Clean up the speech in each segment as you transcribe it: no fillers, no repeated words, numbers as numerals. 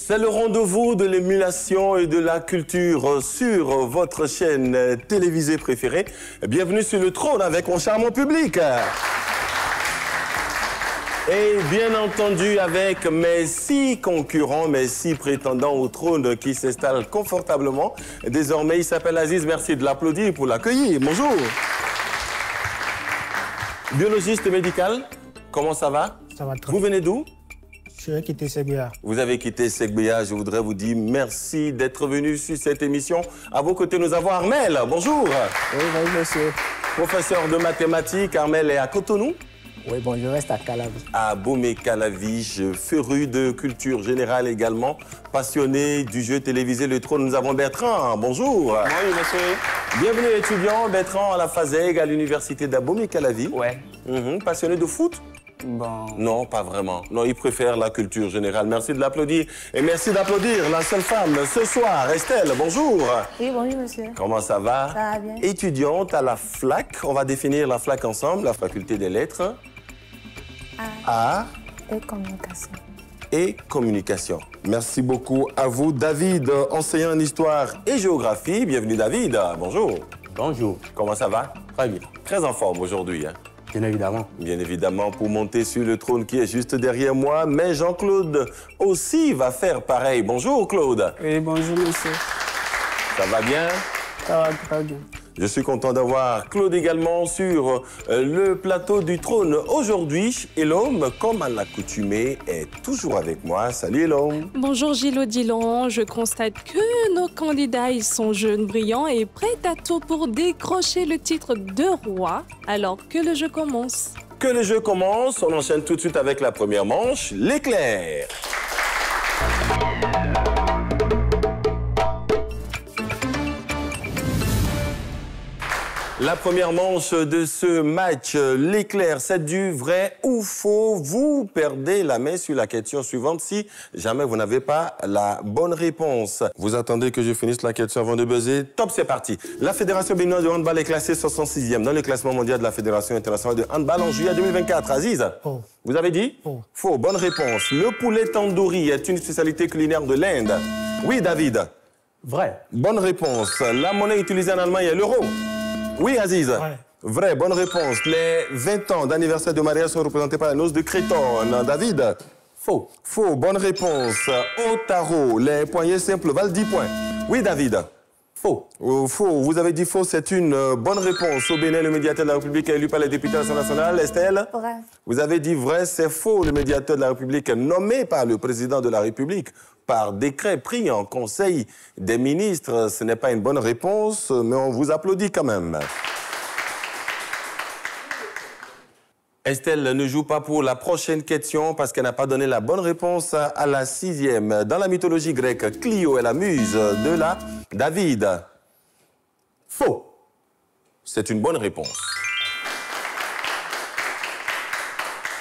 C'est le rendez-vous de l'émulation et de la culture sur votre chaîne télévisée préférée. Bienvenue sur le trône avec mon charmant public. Et bien entendu avec mes 6 concurrents, mes 6 prétendants au trône qui s'installent confortablement. Désormais, il s'appelle Aziz. Merci de l'applaudir pour l'accueillir. Bonjour. Biologiste médical, comment ça va? Ça va très bien. Vous venez d'où? Je vais quitter Segbia. Vous avez quitté Segbia. Je voudrais vous dire merci d'être venu sur cette émission. À vos côtés, nous avons Armel. Bonjour. Oui, bonjour, monsieur. Professeur de mathématiques, Armel est à Cotonou. Oui, bon, je reste à Calavi. À Bomé-Calaviche, féru de culture générale également, passionné du jeu télévisé Le Trône. Nous avons Bertrand. Bonjour. Oui, monsieur. Bienvenue étudiant, Bertrand à la FASEG à l'université d'Abomey-Calavi. Ouais. Passionné de foot? Bon. Non, pas vraiment. Non, il préfère la culture générale. Merci de l'applaudir. Et merci d'applaudir la seule femme ce soir, Estelle. Bonjour. Oui, bonjour, monsieur. Comment ça va? Ça va bien. Étudiante à la FLAC. On va définir la FLAC ensemble, la faculté des lettres. Art Et communication. et communication. Merci beaucoup à vous, David, enseignant en histoire et géographie. Bienvenue, David. Bonjour. Bonjour. Comment ça va? Très bien. Très en forme aujourd'hui, hein? Bien évidemment. Bien évidemment, pour monter sur le trône qui est juste derrière moi. Mais Jean-Claude aussi va faire pareil. Bonjour, Claude. Oui, bonjour, monsieur. Ça va bien? Ça va très bien. Je suis content d'avoir Claude également sur le plateau du trône aujourd'hui. Et l'homme, comme à l'accoutumée, est toujours avec moi. Salut, l'homme. Bonjour Gilles Odilon, je constate que nos candidats ils sont jeunes, brillants et prêts à tout pour décrocher le titre de roi. Alors que le jeu commence. Que le jeu commence, on enchaîne tout de suite avec la première manche, l'éclair. La première manche de ce match, l'éclair, c'est du vrai ou faux? Vous perdez la main sur la question suivante si jamais vous n'avez pas la bonne réponse. Vous attendez que je finisse la question avant de buzzer? Top, c'est parti. La Fédération béninoise de handball est classée 66e dans le classement mondial de la Fédération internationale de handball en juillet 2024. Aziz? Faux. Vous avez dit? Faux. Faux, bonne réponse. Le poulet tandoori est une spécialité culinaire de l'Inde. Oui, David? Vrai. Bonne réponse. La monnaie utilisée en Allemagne est l'euro. Oui, Aziz. Ouais. Vrai, bonne réponse. Les 20 ans d'anniversaire de mariage sont représentés par la noce de Créton. David? Faux. Faux, bonne réponse. Au tarot, les poignées simples valent 10 points. Oui, David? Faux. Faux, vous avez dit faux, c'est une bonne réponse. Au Bénin, le médiateur de la République est élu par les députés à l'Assemblée nationale. Estelle? Vrai. Vous avez dit vrai, c'est faux. Le médiateur de la République est nommé par le président de la République par décret pris en conseil des ministres. Ce n'est pas une bonne réponse, mais on vous applaudit quand même. Estelle ne joue pas pour la prochaine question parce qu'elle n'a pas donné la bonne réponse à la 6e. Dans la mythologie grecque, Clio est la muse de la David. Faux. C'est une bonne réponse.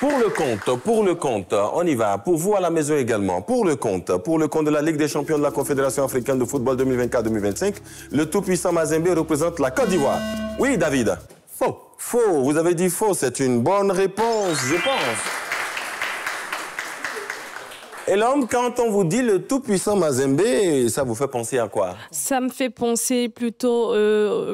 Pour le compte, on y va. Pour vous à la maison également, pour le compte de la Ligue des champions de la Confédération africaine de football 2024-2025, le tout-puissant Mazembe représente la Côte d'Ivoire. Oui, David? Faux. Faux, vous avez dit faux, c'est une bonne réponse, je pense. Et l'homme, quand on vous dit le tout-puissant Mazembe, ça vous fait penser à quoi? Ça me fait penser plutôt,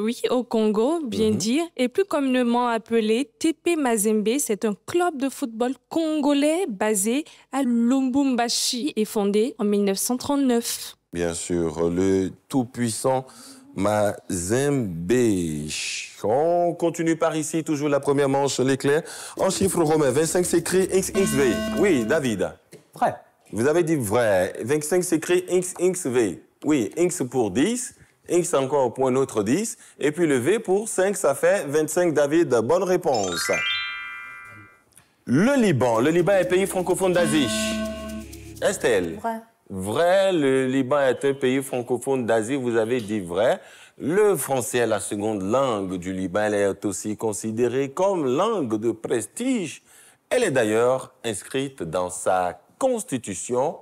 oui, au Congo, bien dire, et plus communément appelé TP Mazembe. C'est un club de football congolais basé à Lubumbashi et fondé en 1939. Bien sûr, le tout-puissant Mazembe. On continue par ici, toujours la première manche, l'éclair. En chiffre romain, 25 s'écrit XXV. Oui, David? Vrai. Vous avez dit vrai. 25 s'écrit XXV. Oui, X pour 10, X encore pour un autre 10, et puis le V pour 5, ça fait 25, David. Bonne réponse. Le Liban est pays francophone d'Asie. Estelle? Vrai. Vrai, le Liban est un pays francophone d'Asie, vous avez dit vrai. Le français est la seconde langue du Liban, elle est aussi considérée comme langue de prestige. Elle est d'ailleurs inscrite dans sa Constitution.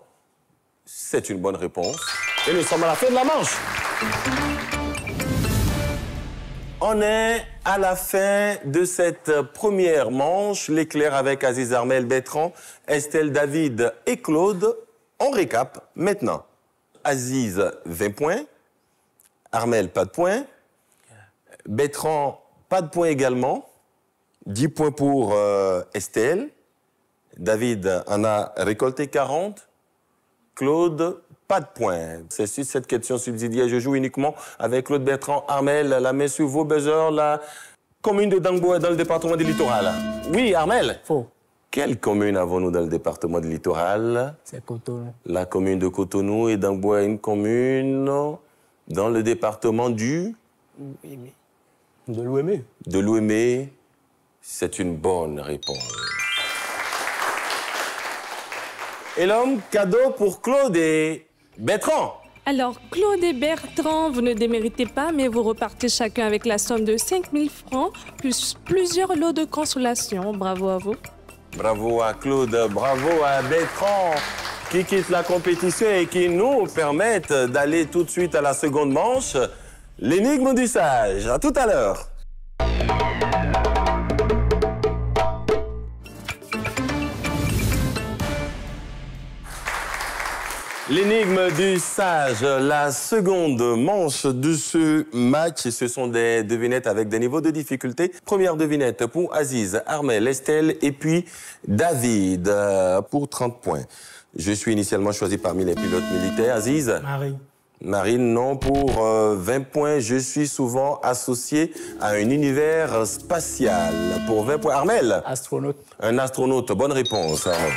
C'est une bonne réponse. Et nous sommes à la fin de la manche. On est à la fin de cette première manche. L'éclair avec Aziz Armel Bertrand, Estelle David et Claude. On récap maintenant. Aziz, 20 points. Armel, pas de points. Bertrand, pas de points également. 10 points pour Estelle. David en a récolté 40. Claude, pas de points. C'est sur cette question subsidiaire. Je joue uniquement avec Claude, Bertrand, Armel. La main sur vos buzzers. La commune de Dangbo est dans le département du littoral. Oui, Armel. Faux. Quelle commune avons-nous dans le département du littoral? C'est Cotonou. La commune de Cotonou et Dangbo est une commune dans le département du... De l'Ouémé. De l'Ouémé. C'est une bonne réponse. Et l'homme, cadeau pour Claude et Bertrand. Alors, Claude et Bertrand, vous ne déméritez pas, mais vous repartez chacun avec la somme de 5 000 francs, plus plusieurs lots de consolation. Bravo à vous. Bravo à Claude, bravo à Bertrand, qui quitte la compétition et qui nous permettent d'aller tout de suite à la seconde manche. L'énigme du sage. À tout à l'heure. L'énigme du sage, la seconde manche de ce match. Ce sont des devinettes avec des niveaux de difficulté. Première devinette pour Aziz, Armel, Estelle et puis David pour 30 points. Je suis initialement choisi parmi les pilotes militaires. Aziz? Marie. Marine, non, pour 20 points. Je suis souvent associé à un univers spatial. Pour 20 points. Armel? Astronaute. Un astronaute. Bonne réponse, Armel.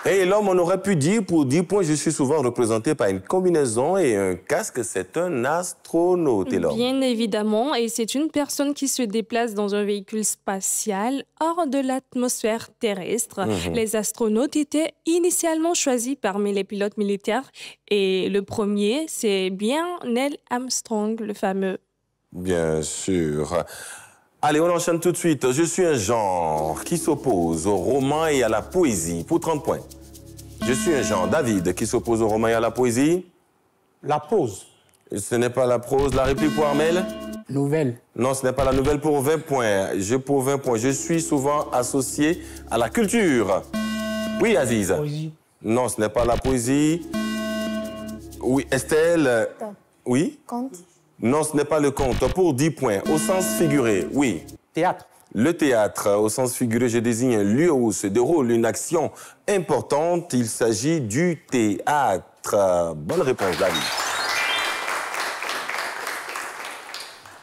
Et l'homme, on aurait pu dire, pour 10 points, je suis souvent représenté par une combinaison et un casque. C'est un astronaute. Et l'homme? Bien évidemment, et c'est une personne qui se déplace dans un véhicule spatial hors de l'atmosphère terrestre. Les astronautes étaient initialement choisis parmi les pilotes militaires. Et le premier, c'est bien Neil Armstrong, le fameux. Bien sûr. Allez, on enchaîne tout de suite. Je suis un genre qui s'oppose au roman et à la poésie. Pour 30 points. Je suis un genre, David, qui s'oppose au roman et à la poésie. La pause. Ce n'est pas la prose. La réplique pour Armel? Nouvelle. Non, ce n'est pas la nouvelle pour 20 points. Pour 20 points. Je suis souvent associé à la culture. Oui, Aziz? Poésie. Non, ce n'est pas la poésie. Oui, Estelle? Top. Oui? Conte. Non, ce n'est pas le conte. Pour 10 points. Au sens figuré, oui. Théâtre. Le théâtre, au sens figuré, je désigne un lieu où se déroule une action importante. Il s'agit du théâtre. Bonne réponse, David.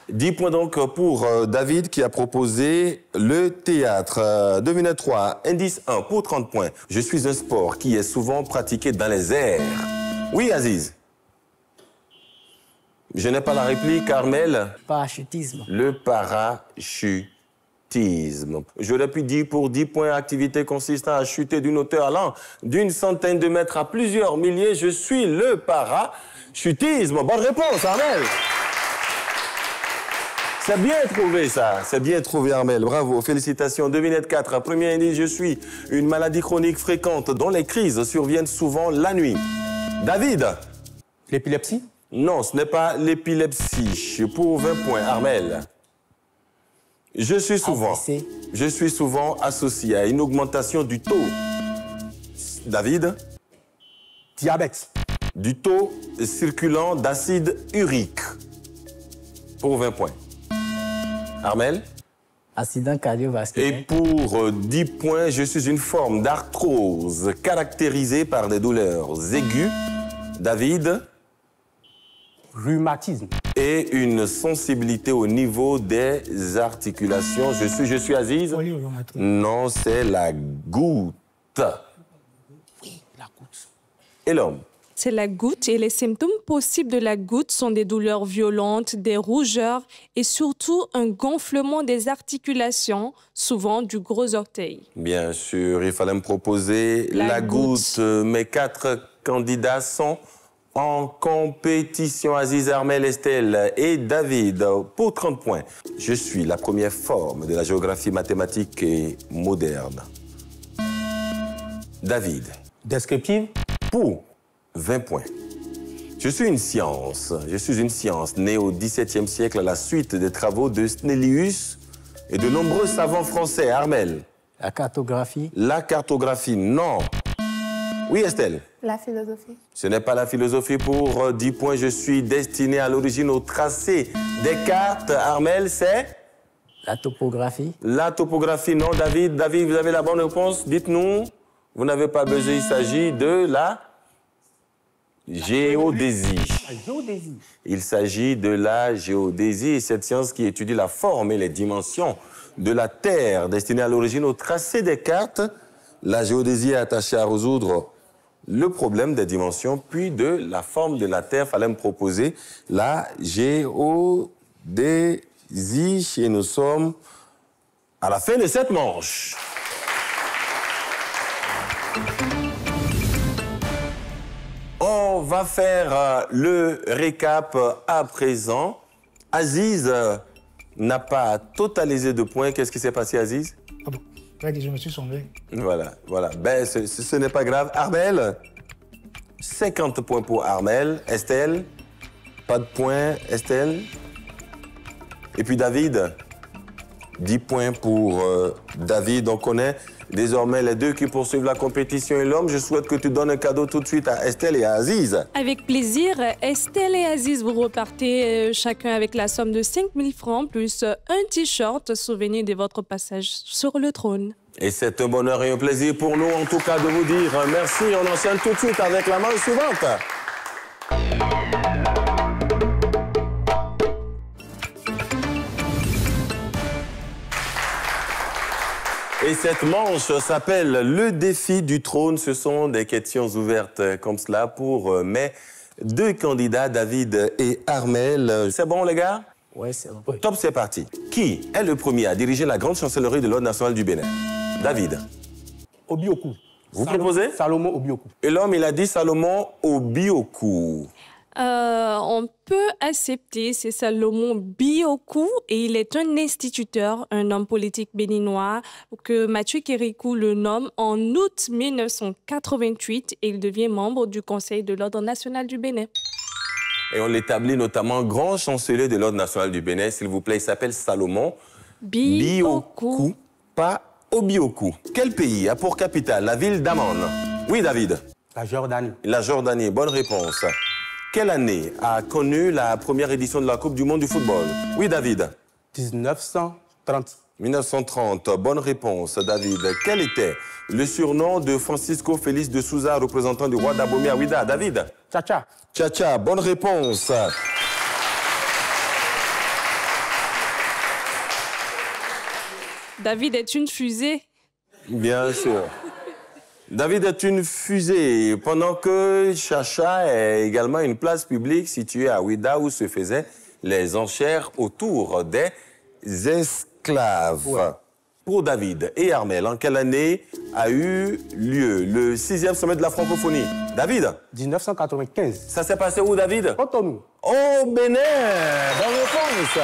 10 points donc pour David qui a proposé le théâtre. Devinette 3, indice 1 pour 30 points. Je suis un sport qui est souvent pratiqué dans les airs. Oui, Aziz? Je n'ai pas la réplique, Armel. Parachutisme. Le parachutisme. J'aurais pu dire pour 10 points, activité consistant à chuter d'une hauteur allant d'une centaine de mètres à plusieurs milliers. Je suis le parachutisme. Bonne réponse, Armel. C'est bien trouvé, ça. C'est bien trouvé, Armel. Bravo. Félicitations. Devinette 4. Premier indice, je suis une maladie chronique fréquente dont les crises surviennent souvent la nuit. David? L'épilepsie. Non, ce n'est pas l'épilepsie. Pour 20 points, Armel. Je suis souvent associé à une augmentation du taux. David? Diabète. Du taux circulant d'acide urique. Pour 20 points. Armel? Accident cardiovasculaire. Et pour 10 points, je suis une forme d'arthrose caractérisée par des douleurs aiguës. David? Rhumatisme. Et une sensibilité au niveau des articulations. Je suis Aziz? Polyrhumatisme. Non, c'est la goutte. Oui, la goutte. Et l'homme? C'est la goutte et les symptômes possibles de la goutte sont des douleurs violentes, des rougeurs et surtout un gonflement des articulations, souvent du gros orteil. Bien sûr, il fallait me proposer la goutte. Mes 4 candidats sont en compétition. Aziz, Armel, Estelle et David. Pour 30 points, je suis la première forme de la géographie mathématique et moderne. David. Descriptive. Pour 20 points. Je suis une science née au XVIIe siècle à la suite des travaux de Snellius et de nombreux savants français. Armel. La cartographie. La cartographie, non. Oui, Estelle. La philosophie. Ce n'est pas la philosophie pour 10 points. Je suis destiné à l'origine au tracé des cartes. Armel, c'est? La topographie. La topographie, non. David, vous avez la bonne réponse? Dites-nous. Vous n'avez pas besoin, il s'agit de la géodésie. La géodésie. Il s'agit de la géodésie, cette science qui étudie la forme et les dimensions de la Terre, destinée à l'origine au tracé des cartes. La géodésie est attachée à résoudre le problème des dimensions, puis de la forme de la Terre. Il fallait me proposer la géodésie. Et nous sommes à la fin de cette manche. On va faire le récap à présent. Aziz n'a pas totalisé de points. Qu'est-ce qui s'est passé, Aziz? Ah bon, je me suis sauvé. Voilà. Ben, ce n'est pas grave. Armel, 50 points pour Armel. Estelle, pas de points. Estelle. Et puis David, 10 points pour David. On connaît désormais les deux qui poursuivent la compétition et l'homme. Je souhaite que tu donnes un cadeau tout de suite à Estelle et à Aziz. Avec plaisir. Estelle et Aziz, vous repartez chacun avec la somme de 5 000 francs plus un t-shirt souvenir de votre passage sur le trône. Et c'est un bonheur et un plaisir pour nous, en tout cas, de vous dire merci. On enchaîne tout de suite avec la manche suivante. Et cette manche s'appelle le défi du trône. Ce sont des questions ouvertes comme cela pour mes deux candidats, David et Armel. C'est bon, les gars? Ouais, c'est bon. Top, c'est parti. Qui est le premier à diriger la grande chancellerie de l'Ordre national du Bénin? David. Obioku. Vous proposez? Salomon Obioku. Et l'homme, il a dit Salomon Obioku. On peut accepter, c'est Salomon Bioku et il est un instituteur, un homme politique béninois que Mathieu Kérékou le nomme en août 1988 et il devient membre du Conseil de l'Ordre national du Bénin. Et on l'établit notamment grand chancelier de l'Ordre national du Bénin, s'il vous plaît. Il s'appelle Salomon Bioku, pas Obioku. Quel pays a pour capitale la ville d'Amman? Oui, David. La Jordanie. La Jordanie, bonne réponse. Quelle année a connu la première édition de la Coupe du monde du football? Oui, David. 1930. 1930, bonne réponse, David. Quel était le surnom de Francisco Félix de Souza, représentant du roi d'Abomey à Ouida? David. Tcha-tcha. Tcha-tcha, bonne réponse. David est une fusée. Bien sûr. David est une fusée, pendant que Chacha est également une place publique située à Ouida où se faisaient les enchères autour des esclaves. Ouais. Pour David et Armel, en quelle année a eu lieu le 6e sommet de la francophonie? David? 1995. Ça s'est passé où, David? Cotonou. Au Bénin. Bonne réponse.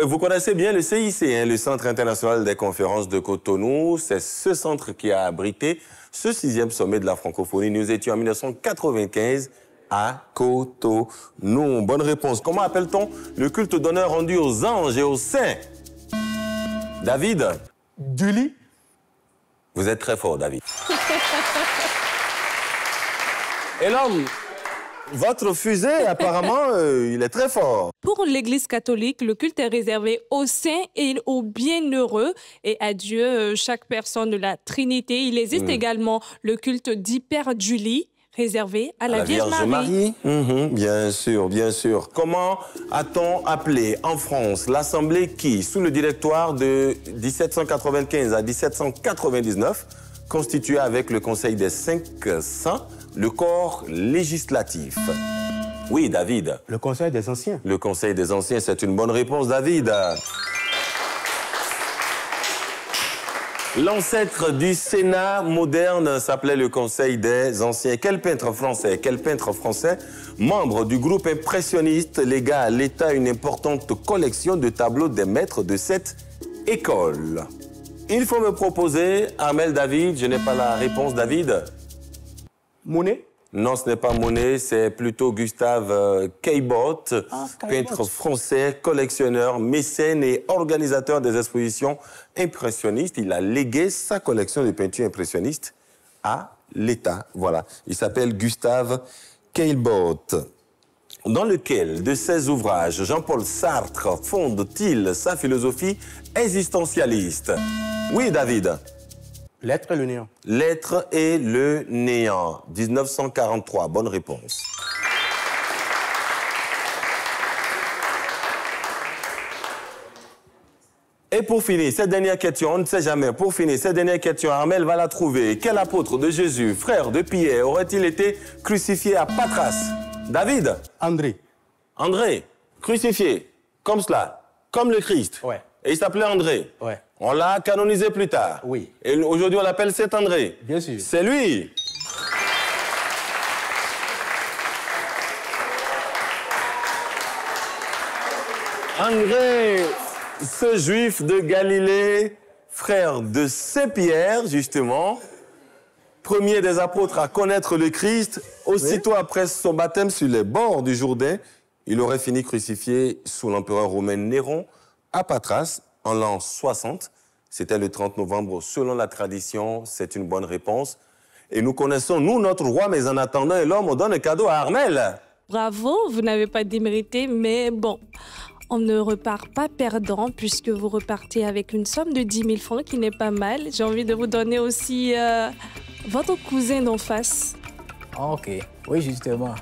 Vous connaissez bien le CIC, hein, le Centre international des conférences de Cotonou. C'est ce centre qui a abrité ce 6e sommet de la francophonie. Nous étions en 1995 à Cotonou. Bonne réponse. Comment appelle-t-on le culte d'honneur rendu aux anges et aux saints? David? Du lit. Vous êtes très fort, David. Et l'homme? Votre fusée, apparemment, il est très fort. Pour l'Église catholique, le culte est réservé aux saints et aux bienheureux et à Dieu, chaque personne de la Trinité. Il existe également le culte d'Hyperdulie, réservé à la Vierge Marie. Bien sûr, bien sûr. Comment a-t-on appelé en France l'Assemblée qui, sous le directoire de 1795 à 1799, constituait avec le Conseil des 500 le corps législatif? Oui, David. Le Conseil des Anciens. Le Conseil des Anciens, c'est une bonne réponse, David. L'ancêtre du Sénat moderne s'appelait le Conseil des Anciens. Quel peintre français, membre du groupe impressionniste, légua à l'État une importante collection de tableaux des maîtres de cette école? Il faut me proposer, Armel, David, je n'ai pas la réponse, David. Monet. Non, ce n'est pas Monet, c'est plutôt Gustave Caillebotte, peintre français, collectionneur, mécène et organisateur des expositions impressionnistes. Il a légué sa collection de peintures impressionnistes à l'État. Voilà, il s'appelle Gustave Caillebotte. Dans lequel de ses ouvrages Jean-Paul Sartre fonde-t-il sa philosophie existentialiste? Oui, David. L'être et le néant. L'être et le néant. 1943, bonne réponse. Et pour finir, cette dernière question, on ne sait jamais. Pour finir, cette dernière question, Armel va la trouver. Quel apôtre de Jésus, frère de Pierre, aurait-il été crucifié à Patras? David? André. André, crucifié, comme cela, comme le Christ. Ouais. Et il s'appelait André. Ouais. On l'a canonisé plus tard. Oui. Et aujourd'hui, on l'appelle Saint André. Bien sûr. C'est lui. André, ce juif de Galilée, frère de Saint-Pierre, justement, premier des apôtres à connaître le Christ, aussitôt après son baptême sur les bords du Jourdain, il aurait fini crucifié sous l'empereur romain Néron à Patras en l'an 60. C'était le 30 novembre. Selon la tradition, c'est une bonne réponse. Et nous connaissons, nous, notre roi, mais en attendant, et l'homme, on donne un cadeau à Armel. Bravo, vous n'avez pas démérité, mais bon, on ne repart pas perdant puisque vous repartez avec une somme de 10 000 francs qui n'est pas mal. J'ai envie de vous donner aussi votre cousin d'en face. Ok, oui, justement.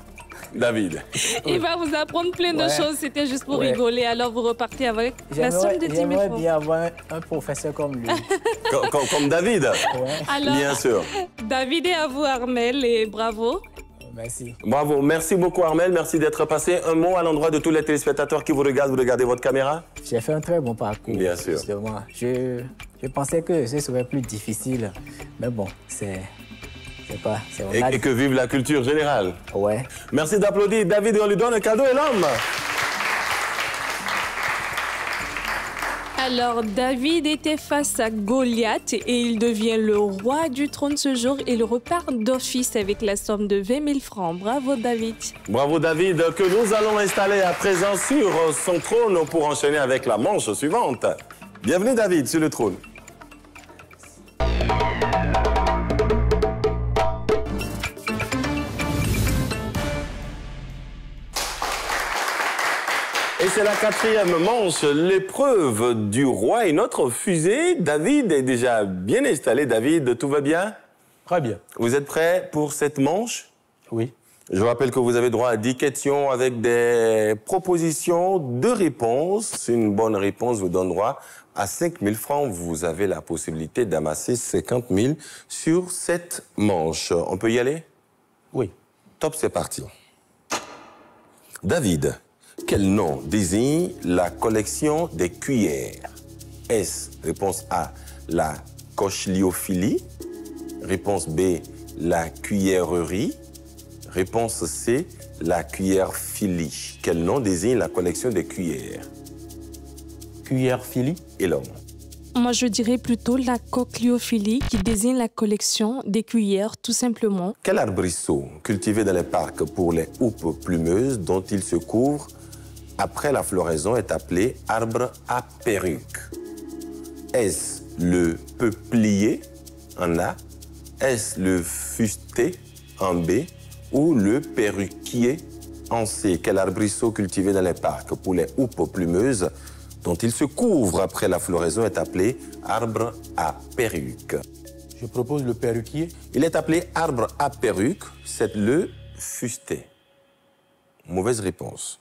David. Il va vous apprendre plein de choses, c'était juste pour rigoler. Alors vous repartez avec la somme de 10 000 francs. J'aimerais bien avoir un professeur comme lui. Comme David. Alors, bien sûr. David et à vous Armel et bravo. Merci. Bravo, merci beaucoup Armel, merci d'être passé. Un mot à l'endroit de tous les téléspectateurs qui vous regardez votre caméra? J'ai fait un très bon parcours. Bien sûr. Justement. Je pensais que ce serait plus difficile, mais bon, c'est pas... Et que vive la culture générale. Ouais. Merci d'applaudir David et on lui donne un cadeau et l'homme. Alors, David était face à Goliath et il devient le roi du trône ce jour. Il repart d'office avec la somme de 20 000 francs. Bravo, David. Bravo, David, que nous allons installer à présent sur son trône pour enchaîner avec la manche suivante. Bienvenue, David, sur le trône. Et c'est la quatrième manche, l'épreuve du roi et notre fusée. David est déjà bien installé. David, tout va bien? Très bien. Vous êtes prêt pour cette manche? Oui. Je vous rappelle que vous avez droit à 10 questions avec des propositions de réponses. Une bonne réponse vous donne droit à 5 000 francs. Vous avez la possibilité d'amasser 50 000 sur cette manche. On peut y aller? Oui. Top, c'est parti. David. Quel nom désigne la collection des cuillères? Est-ce, réponse A, la cochliophilie? Réponse B, la cuillèrerie? Réponse C, la cuillère-philie. Quel nom désigne la collection des cuillères? Cuillère-philie. Et l'homme? Moi, je dirais plutôt la cochliophilie qui désigne la collection des cuillères, tout simplement. Quel arbrisseau cultivé dans les parcs pour les houppes plumeuses dont il se couvre après la floraison est appelé arbre à perruque? Est-ce le peuplier en A? Est-ce le fusté en B? Ou le perruquier en C? Quel arbrisseau cultivé dans les parcs pour les houppes plumeuses dont il se couvre après la floraison est appelé arbre à perruque? Je propose le perruquier. Il est appelé arbre à perruque, c'est le fusté. Mauvaise réponse.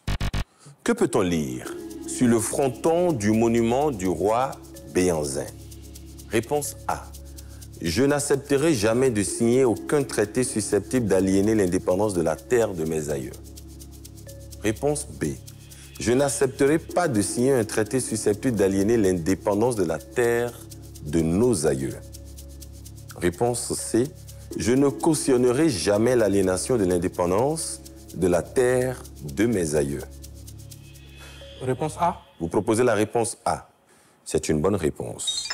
Que peut-on lire sur le fronton du monument du roi Béanzin? Réponse A. Je n'accepterai jamais de signer aucun traité susceptible d'aliéner l'indépendance de la terre de mes aïeux. Réponse B. Je n'accepterai pas de signer un traité susceptible d'aliéner l'indépendance de la terre de nos aïeux. Réponse C. Je ne cautionnerai jamais l'aliénation de l'indépendance de la terre de mes aïeux. Réponse A. Vous proposez la réponse A. C'est une bonne réponse.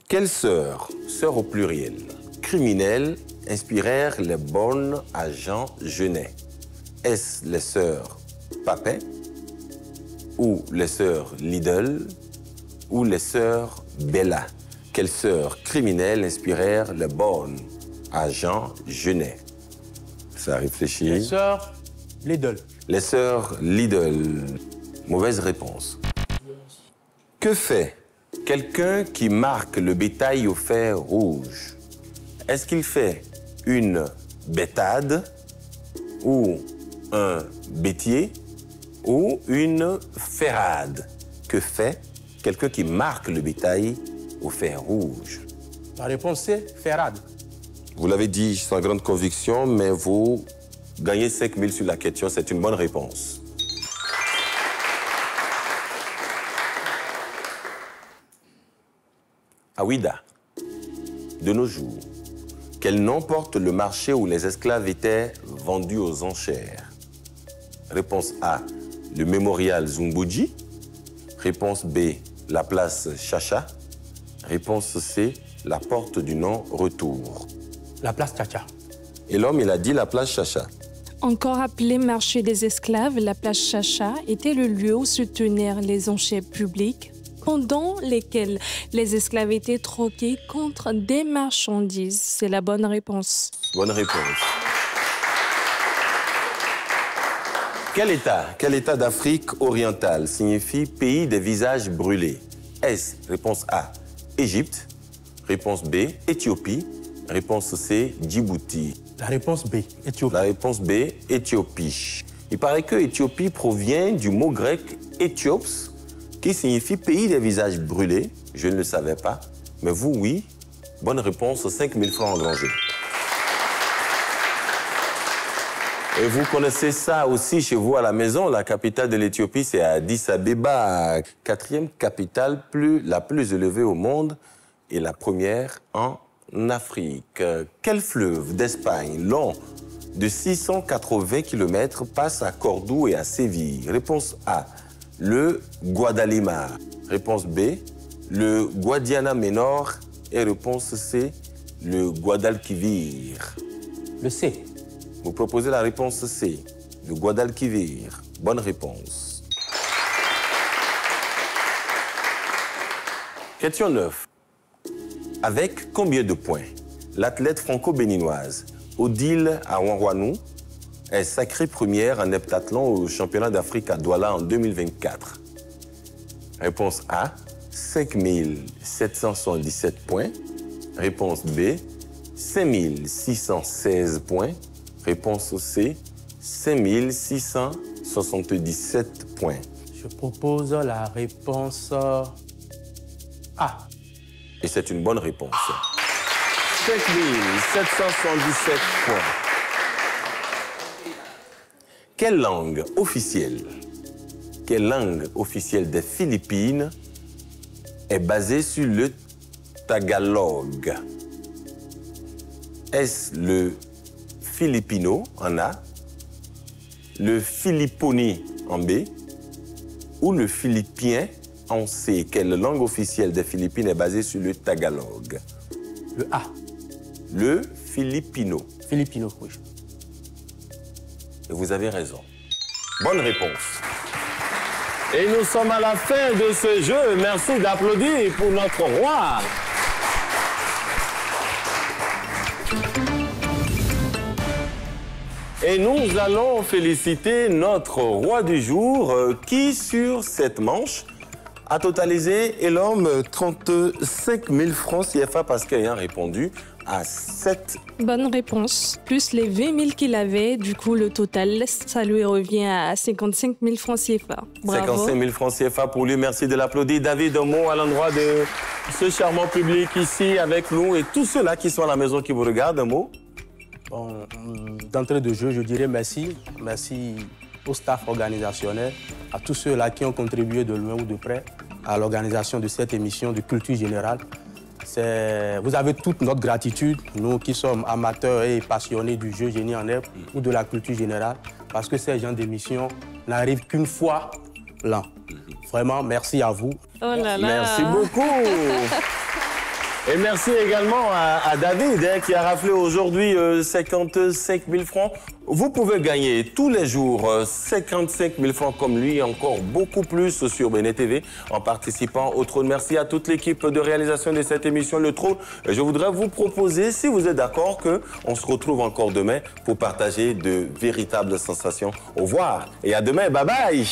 Quelle sœur se sœurs au pluriel. Criminels inspirèrent les bornes à Jean Genet. Est-ce les sœurs Papin ou les sœurs Lidl ou les sœurs Bella? Quelles sœurs criminelles inspirèrent les bornes à Jean Genet? Ça réfléchit. Les sœurs Lidl. Les sœurs Lidl. Mauvaise réponse. Que fait quelqu'un qui marque le bétail au fer rouge? Est-ce qu'il fait une bétade ou un bétier ou une ferrade? Que fait quelqu'un qui marque le bétail au fer rouge? La réponse c'est ferrade. Vous l'avez dit sans grande conviction, mais vous gagnez 5 000 sur la question. C'est une bonne réponse. À Ouida, de nos jours, quel nom porte le marché où les esclaves étaient vendus aux enchères? Réponse A, le mémorial Zumbuji. Réponse B, la place Chacha. Réponse C, la porte du non-retour. La place Chacha. Et l'homme, il a dit la place Chacha. Encore appelé marché des esclaves, la place Chacha était le lieu où se tenaient les enchères publiques, pendant lesquelles les esclaves étaient troqués contre des marchandises. C'est la bonne réponse. Bonne réponse. Quel État d'Afrique orientale signifie pays des visages brûlés? Est-ce réponse A, Égypte. Réponse B, Éthiopie. Réponse C, Djibouti. La réponse B, Éthiopie. La réponse B, Éthiopie. Il paraît que Éthiopie provient du mot grec Éthiops, qui signifie pays des visages brûlés. Je ne le savais pas, mais vous, oui. Bonne réponse, 5 000 francs engrangés. Et vous connaissez ça aussi chez vous à la maison. La capitale de l'Éthiopie, c'est Addis Abeba, 4e capitale la plus élevée au monde et la première en Afrique. Quel fleuve d'Espagne, long de 680 km, passe à Cordoue et à Séville? Réponse A, le Guadalima. Réponse B, le Guadiana Menor. Et réponse C, le Guadalquivir. Le C. Vous proposez la réponse C, le Guadalquivir. Bonne réponse. Question 9. Avec combien de points l'athlète franco-béninoise Odile Awanwanou est sacrée première en heptathlon au championnat d'Afrique à Douala en 2024? Réponse A, 5 777 points. Réponse B, 5 616 points. Réponse C, 5 677 points. Je propose la réponse A. Et c'est une bonne réponse. 5 777 points. Quelle langue officielle des Philippines est basée sur le tagalog? Est-ce le filipino en A, le filiponi en B ou le philippien en C? Quelle langue officielle des Philippines est basée sur le tagalog? Le A. Le filipino. Filipino, oui. Et vous avez raison. Bonne réponse. Et nous sommes à la fin de ce jeu. Merci d'applaudir pour notre roi. Et nous allons féliciter notre roi du jour qui, sur cette manche, a totalisé, et l'homme, 35 000 francs CFA parce qu'ayant répondu à 7. Bonne réponse. Plus les 20 000 qu'il avait, du coup, le total, ça lui revient à 55 000 francs CFA. Bravo. 55 000 francs CFA pour lui. Merci de l'applaudir. David, un mot à l'endroit de ce charmant public ici avec nous et tous ceux-là qui sont à la maison qui vous regardent, un mot. Bon, d'entrée de jeu, je dirais merci. Merci au staff organisationnel, à tous ceux-là qui ont contribué de loin ou de près à l'organisation de cette émission de culture générale. Vous avez toute notre gratitude, nous qui sommes amateurs et passionnés du jeu génie en herbe ou de la culture générale, parce que ces genres d'émissions n'arrivent qu'une fois l'an. Vraiment, merci à vous. Oh là là. Merci beaucoup. Et merci également à David qui a raflé aujourd'hui 55 000 francs. Vous pouvez gagner tous les jours 55 000 francs comme lui, encore beaucoup plus sur Béné TV en participant au Trône. Merci à toute l'équipe de réalisation de cette émission Le Trône. Je voudrais vous proposer, si vous êtes d'accord, qu'on se retrouve encore demain pour partager de véritables sensations. Au revoir et à demain. Bye bye.